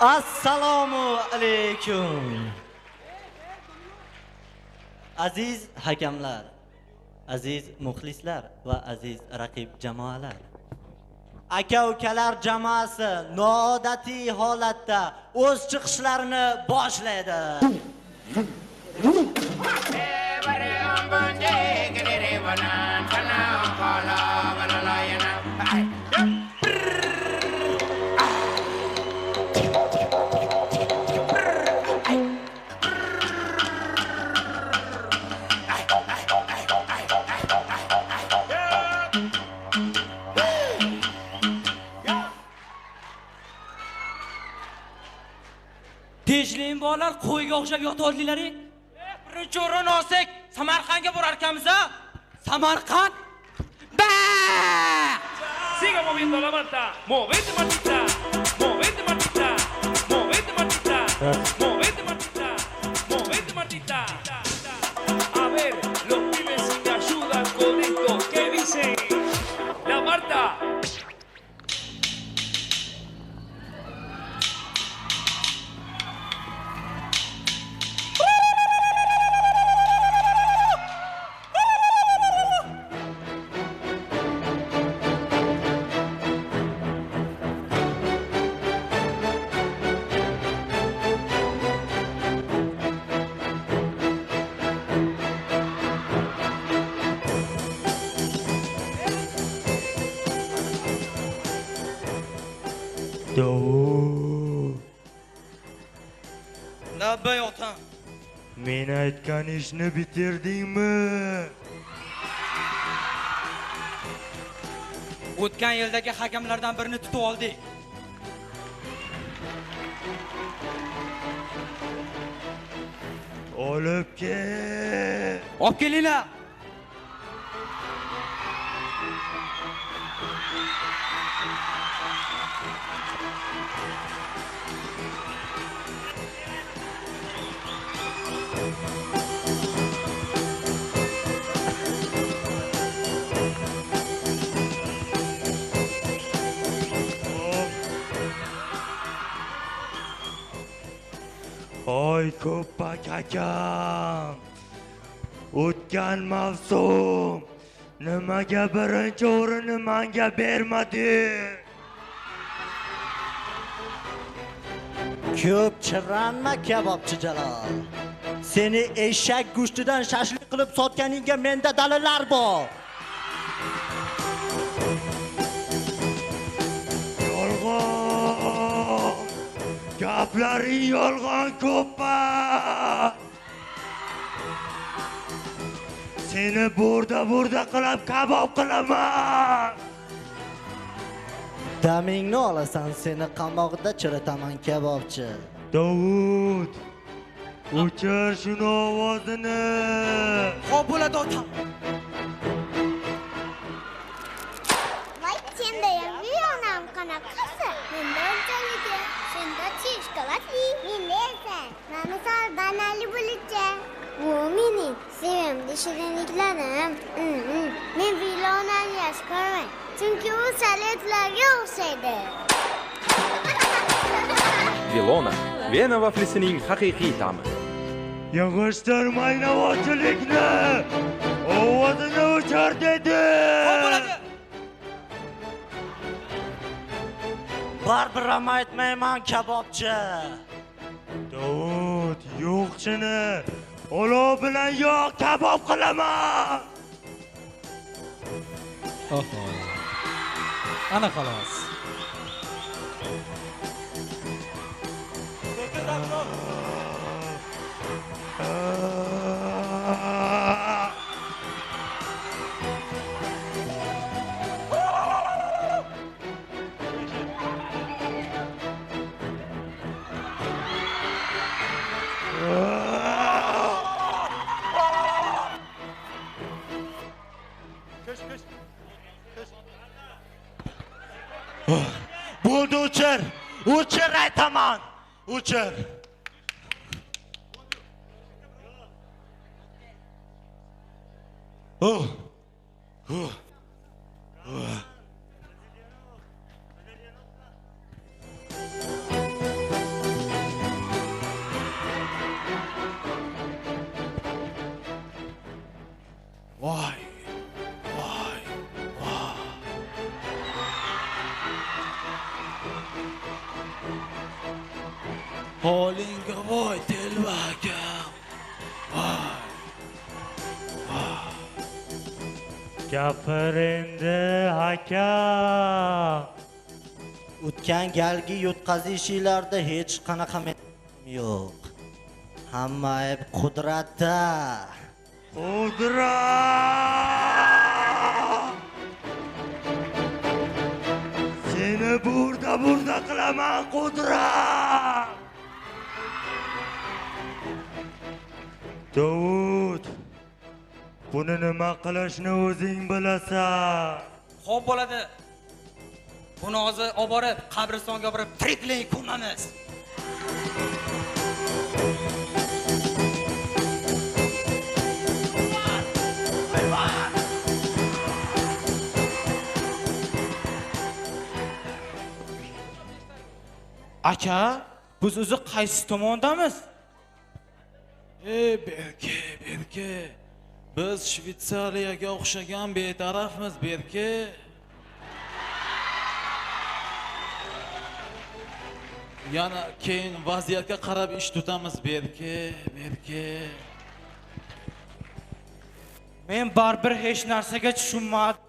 Assalomu alaykum. Aziz hakamlar, aziz muxlislar va aziz raqib jamoalar. Aka-ukalar jamoasi noodatiy holatda o'z chiqishlarini boshlaydi. Tejlim bolalar qo'yga o'xshab yota oldinglar-ku. Birinchi o'rin olsak, Samarqandga borarkanmiz-a? Samarqand? Ba! Siga moviendo la manta, movete Martita, movete Martita, movete Martita, movete Martita, movete Martita. A ver, los pibes si me ayudan con esto, ¿qué dicen? La Marta. Labbay otam. Men aytgan ishni bitirdingmi? O'tgan yildagi hakamlardan birini tutib oldik. Olib kel. Olib kelinglar. Hoy ko'ppak akam. O'tgan mavsum nimaga birinchi o'rinni menga bermading? Ko'p chiranma kabobchi Jalol. Seni eshak go'shtidan shashlik qilib sotganingga menda dalillar bor. Yolg'on. Gaplaring yolg'on ko'ppak. Seni burda qilib kabob qilaman. Damingni olasan, seni qamoqda chiritaman kabobchi. Davud, o'chir shuni ovozini. Xo'p bo'ladi otam. Voy, sendayam yonam qanaqasi? Menda unchalik, senda chishkalatli. Menda esa misol banali bo'licha. Bu mening sevimli shirinliklarim. Men vilonani yaxshi ko'raman. Chunki u salatlarga o'xshaydi. Vilona, Vena vaflisining haqiqiy ta'mi. Yig'ishtirmang navochilikni. Ovozini o'chir dedi. Xo'p bo'ladi. Baribir aytmayman kabobchi. Davud, yo'qchini olov bilan yo'q kabob qilaman. Oho. Ana xolos. Bo'ldi, o'chir. O'chir aytaman. O'chir. Holingga voy telba akam. Gapir endi aka. O'tgan galgi yutqazishinglarda hech qanaqa yo'q. Hamma ayb qudratda. Qudrat! Seni burda qilaman Qudrat! Davud, buni nima qilishni o'zing bilasan. Xo'p bo'ladi. Buni hozir olib borib, qabristonga borib tiriklay ko'mamiz. Aka, biz o'zi qaysi tomondamiz? Berke. Biz Shvetsariyaga o'xshagan betarafmiz, Berke. Yana keyin vaziyatga qarab ish tutamiz, Berke. Men baribir hech narsaga tushunmadim.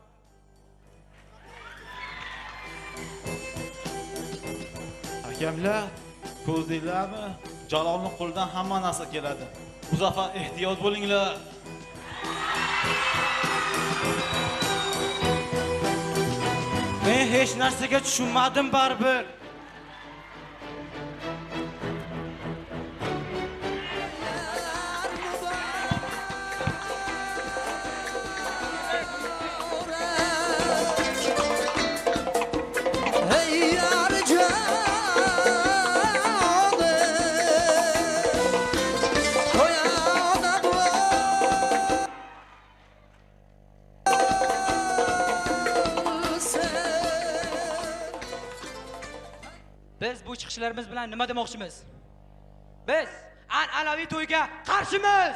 Akamlar, ko'zdinglarmi? Jalolning qo'lidan hamma narsa keladi. Bu safar ehtiyot bo'linglar. Men hech narsaga tushunmadim baribir. Biz bu chiqishlarimiz bilan nima demoqchimiz? Biz an'anaviy to'yga qarshimiz.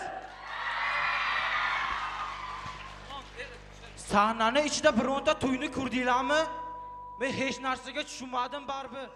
Sahnani ichida bironta to'yni ko'rdinglarmi? Men hech narsaga tushunmadim baribir.